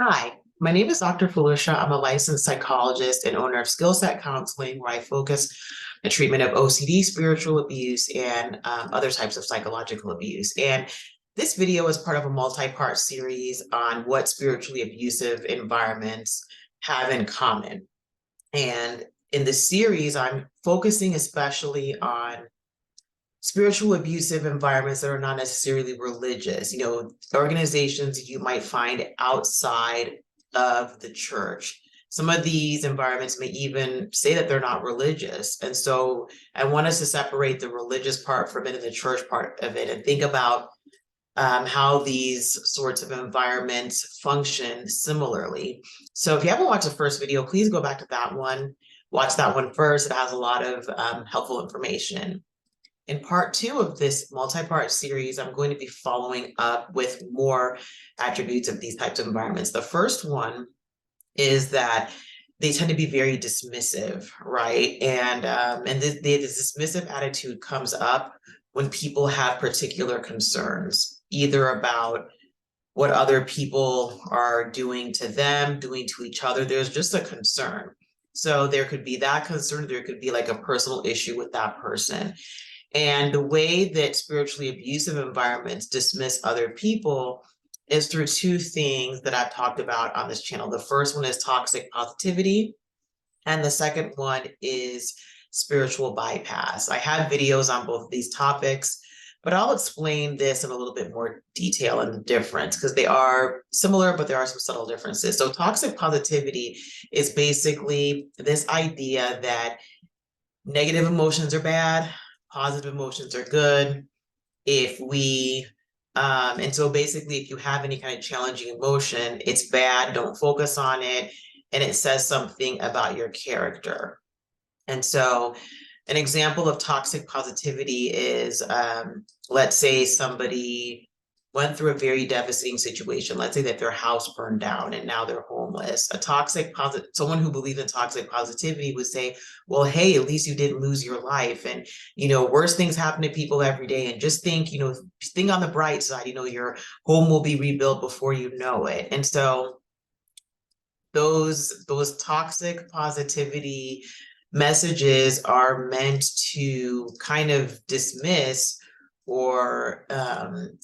Hi, my name is Dr. Felicia. I'm a licensed psychologist and owner of Skill Set Counseling, where I focus the treatment of OCD, spiritual abuse, and other types of psychological abuse. And this video is part of a multi-part series on what spiritually abusive environments have in common. And in this series, I'm focusing especially on spiritual abusive environments that are not necessarily religious, organizations you might find outside of the church. Some of these environments may even say that they're not religious. And so I want us to separate the religious part from it and the church part of it and think about how these sorts of environments function similarly. So if you haven't watched the first video, please go back to that one. Watch that one first. It has a lot of helpful information. In part two of this multi-part series, I'm going to be following up with more attributes of these types of environments. The first one is that they tend to be very dismissive, right? And this dismissive attitude comes up when people have particular concerns, either about what other people are doing to them, doing to each other. There's just a concern. So there could be that concern, there could be like a personal issue with that person. And the way that spiritually abusive environments dismiss other people is through two things that I've talked about on this channel. The first one is toxic positivity, and the second one is spiritual bypass. I have videos on both of these topics, but I'll explain this in a little bit more detail and the difference because they are similar, but there are some subtle differences. So toxic positivity is basically this idea that negative emotions are bad, positive emotions are good. And so basically, if you have any kind of challenging emotion, it's bad, don't focus on it, and it says something about your character. And so an example of toxic positivity is, let's say somebody went through a very devastating situation. Let's say that their house burned down and now they're homeless. Someone who believes in toxic positivity would say, well, hey, at least you didn't lose your life. And, worse things happen to people every day. And just think, think on the bright side, your home will be rebuilt before you know it. And so those toxic positivity messages are meant to kind of dismiss or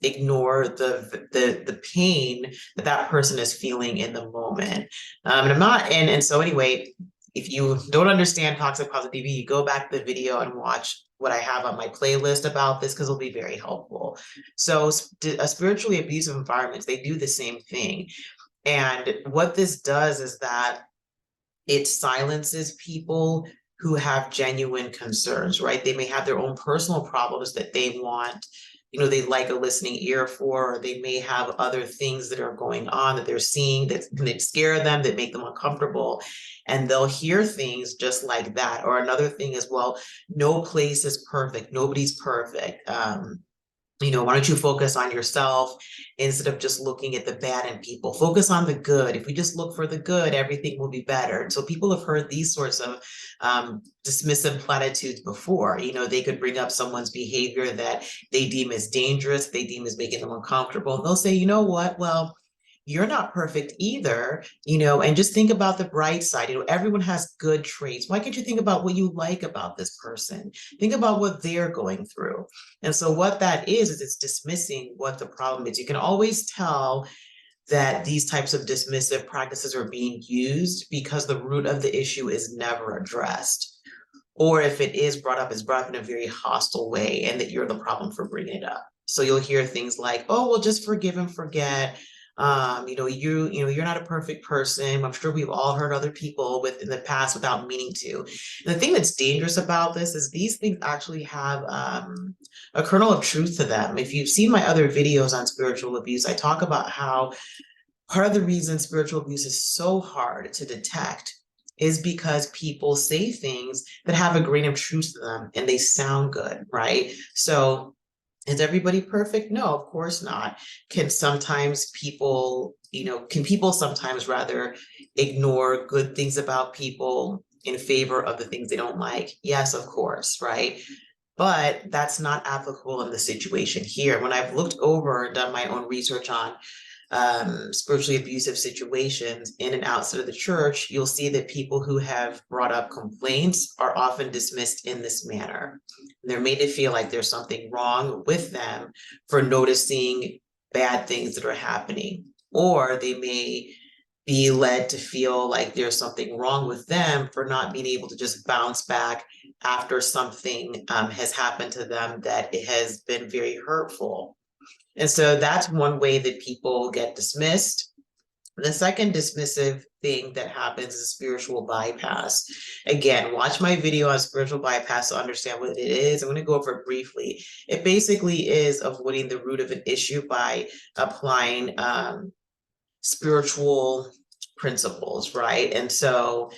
ignore the pain that person is feeling in the moment. And I'm not, and so anyway, if you don't understand toxic positivity, you go back to the video and watch what I have on my playlist about this because it'll be very helpful. So spiritually abusive environments, they do the same thing. And what this does is that it silences people who have genuine concerns, right? They may have their own personal problems that they want, they like a listening ear for, or they may have other things that are going on that they're seeing that scare them, that make them uncomfortable. And they'll hear things just like that. Or another thing is, well, no place is perfect. Nobody's perfect. Why don't you focus on yourself instead of just looking at the bad in people? Focus on the good. If we just look for the good, everything will be better. And so people have heard these sorts of dismissive platitudes before. They could bring up someone's behavior that they deem as dangerous, they deem as making them uncomfortable. And they'll say, you know what? Well, you're not perfect either, and just think about the bright side. Everyone has good traits. Why can't you think about what you like about this person? Think about what they're going through. And so what that is it's dismissing what the problem is. You can always tell that these types of dismissive practices are being used because the root of the issue is never addressed. Or if it is brought up, it's brought up in a very hostile way and that you're the problem for bringing it up. So you'll hear things like, oh, well, just forgive and forget. You're not a perfect person. I'm sure we've all heard other people in the past without meaning to. And the thing that's dangerous about this is these things actually have a kernel of truth to them. If you've seen my other videos on spiritual abuse, I talk about how part of the reason spiritual abuse is so hard to detect is because people say things that have a grain of truth to them and they sound good, right? So is everybody perfect? No, of course not. Can people sometimes rather ignore good things about people in favor of the things they don't like? Yes, of course, right? But that's not applicable in the situation here. When I've looked over and done my own research on spiritually abusive situations in and outside of the church, you'll see that people who have brought up complaints are often dismissed in this manner. They're made to feel like there's something wrong with them for noticing bad things that are happening, or they may be led to feel like there's something wrong with them for not being able to just bounce back after something has happened to them that it has been very hurtful. And so that's one way that people get dismissed. The second dismissive thing that happens is spiritual bypass. Again, watch my video on spiritual bypass to understand what it is. I'm going to go over it briefly. It basically is avoiding the root of an issue by applying spiritual principles, right? And so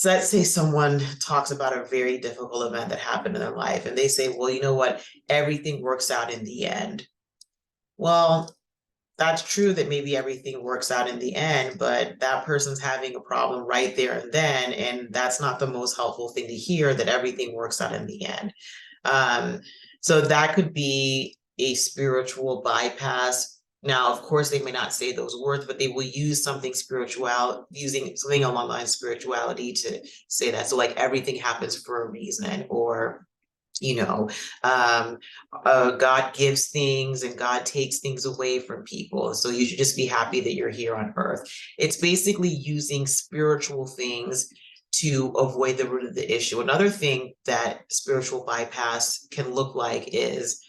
let's say someone talks about a very difficult event that happened in their life, and they say, well, you know what? Everything works out in the end. Well, that's true that maybe everything works out in the end, but that person's having a problem right there and then, and that's not the most helpful thing to hear, that everything works out in the end. So that could be a spiritual bypass. Now, of course, they may not say those words, but they will use something spiritual, using something along the lines of spirituality to say that. So like everything happens for a reason, or God gives things and God takes things away from people. So you should just be happy that you're here on earth. It's basically using spiritual things to avoid the root of the issue. Another thing that spiritual bypass can look like is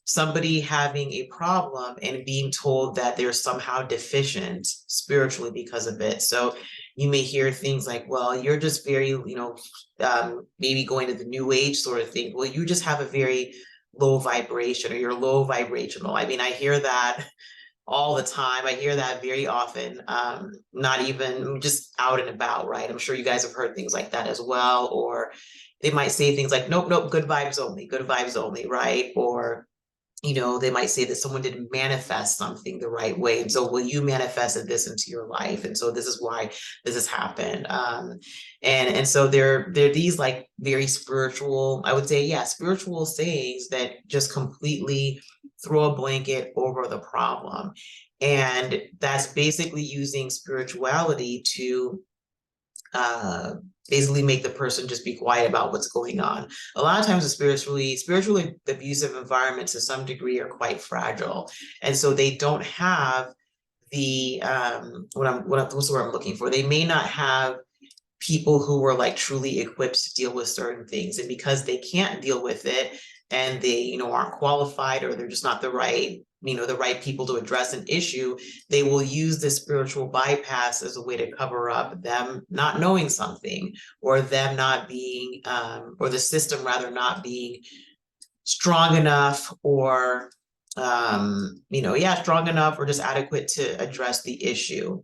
somebody having a problem and being told that they're somehow deficient spiritually because of it. So you may hear things like, well, you're just very, maybe going to the new age sort of thing. Well, you just have a very low vibration, or you're low vibrational. I mean, I hear that all the time. I hear that very often, not even just out and about, right? I'm sure you guys have heard things like that as well. Or they might say things like, nope, nope, good vibes only, right? Or they might say that someone didn't manifest something the right way. And so, well, you manifested this into your life. And so this is why this has happened. And so they're these like very spiritual, I would say, yeah, spiritual sayings that just completely throw a blanket over the problem. And that's basically using spirituality to basically make the person just be quiet about what's going on. A lot of times the spiritually abusive environments to some degree are quite fragile. And so they don't have the what's the word I'm looking for? They may not have people who were like truly equipped to deal with certain things. And because they can't deal with it, and they, aren't qualified, or they're just not the right people to address an issue, they will use this spiritual bypass as a way to cover up them not knowing something, or them not being, or the system rather not being strong enough, or, strong enough or just adequate to address the issue.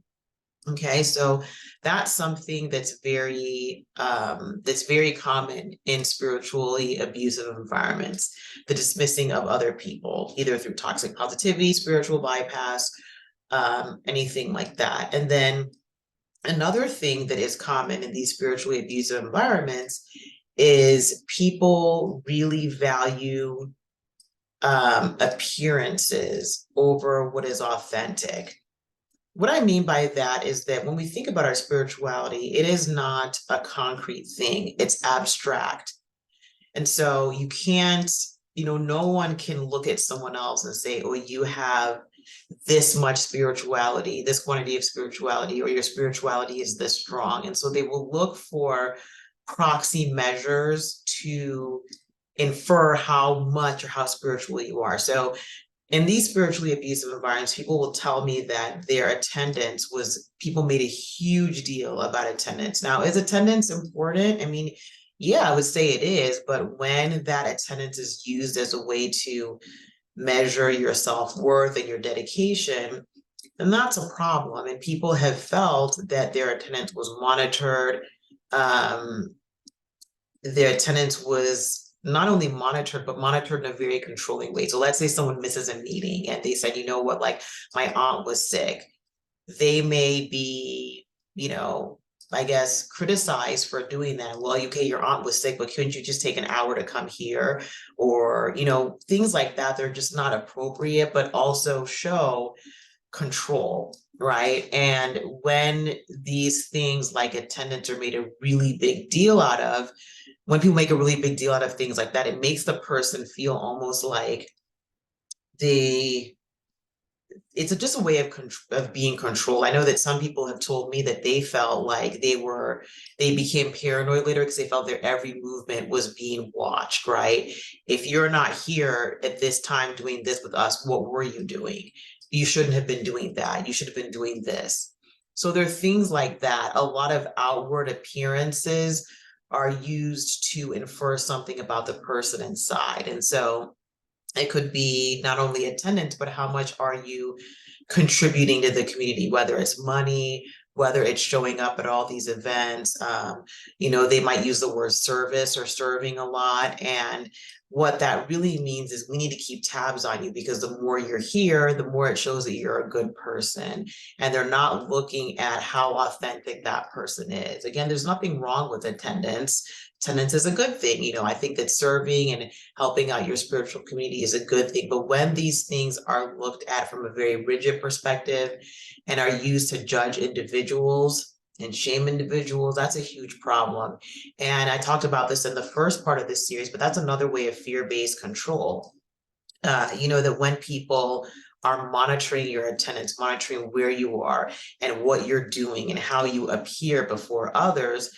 Okay, so that's something that's very common in spiritually abusive environments, the dismissing of other people, either through toxic positivity, spiritual bypass, anything like that. And then another thing that is common in these spiritually abusive environments is people really value appearances over what is authentic. What I mean by that is that when we think about our spirituality, it is not a concrete thing, it's abstract. And so you can't, no one can look at someone else and say, oh, you have this much spirituality, this quantity of spirituality, or your spirituality is this strong. And so they will look for proxy measures to infer how much or how spiritual you are. So in these spiritually abusive environments, people will tell me that their attendance people made a huge deal about attendance. Now, is attendance important? I mean, yeah, I would say it is, but when that attendance is used as a way to measure your self-worth and your dedication, then that's a problem. And people have felt that their attendance was monitored. Their attendance was not only monitored, but monitored in a very controlling way. So let's say someone misses a meeting and they said, you know what, like my aunt was sick. They may be, I guess, criticized for doing that. Well, okay, your aunt was sick, but couldn't you just take an hour to come here? Or, things like that. They're just not appropriate, but also show control, right? And when these things like attendance are made a really big deal out of, when people make a really big deal out of things like that, it makes the person feel almost like they it's just a way of being controlled. I know that some people have told me that they felt like they became paranoid later because they felt their every movement was being watched, right? If you're not here at this time doing this with us, what were you doing? You shouldn't have been doing that. You should have been doing this. So there are things like that. A lot of outward appearances are used to infer something about the person inside. And so it could be not only attendance, but how much are you contributing to the community, whether it's money, whether it's showing up at all these events. They might use the word service or serving a lot. And what that really means is we need to keep tabs on you, because the more you're here, the more it shows that you're a good person. And they're not looking at how authentic that person is. Again, there's nothing wrong with attendance. Attendance is a good thing. I think that serving and helping out your spiritual community is a good thing. But when these things are looked at from a very rigid perspective and are used to judge individuals and shame individuals, that's a huge problem. And I talked about this in the first part of this series, but that's another way of fear-based control. That when people are monitoring your attendance, monitoring where you are and what you're doing and how you appear before others,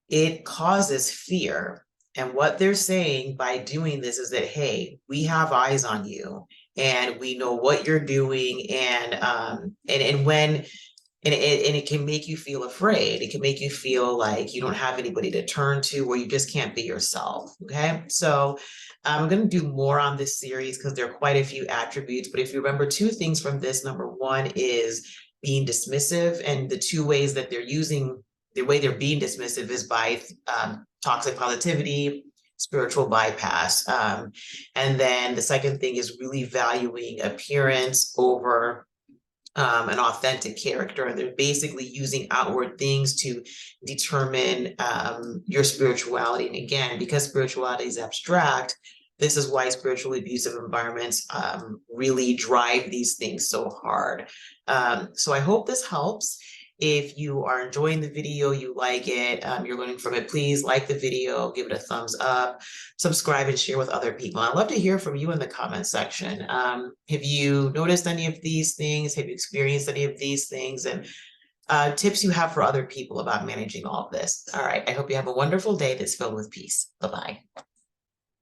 it causes fear. And what they're saying by doing this is that, hey, we have eyes on you and we know what you're doing. And it can make you feel afraid. It can make you feel like you don't have anybody to turn to, or you just can't be yourself. Okay. So I'm going to do more on this series because there are quite a few attributes. But if you remember two things from this, number one is being dismissive, and the two ways that the way they're being dismissive is by toxic positivity, spiritual bypass. And then the second thing is really valuing appearance over an authentic character. And they're basically using outward things to determine your spirituality. And again, because spirituality is abstract, this is why spiritually abusive environments really drive these things so hard. So I hope this helps. If you are enjoying the video, you like it, you're learning from it, please like the video, give it a thumbs up, subscribe, and share with other people. I'd love to hear from you in the comment section. Have you noticed any of these things? Have you experienced any of these things? And tips you have for other people about managing all of this. All right, I hope you have a wonderful day that's filled with peace. Bye-bye.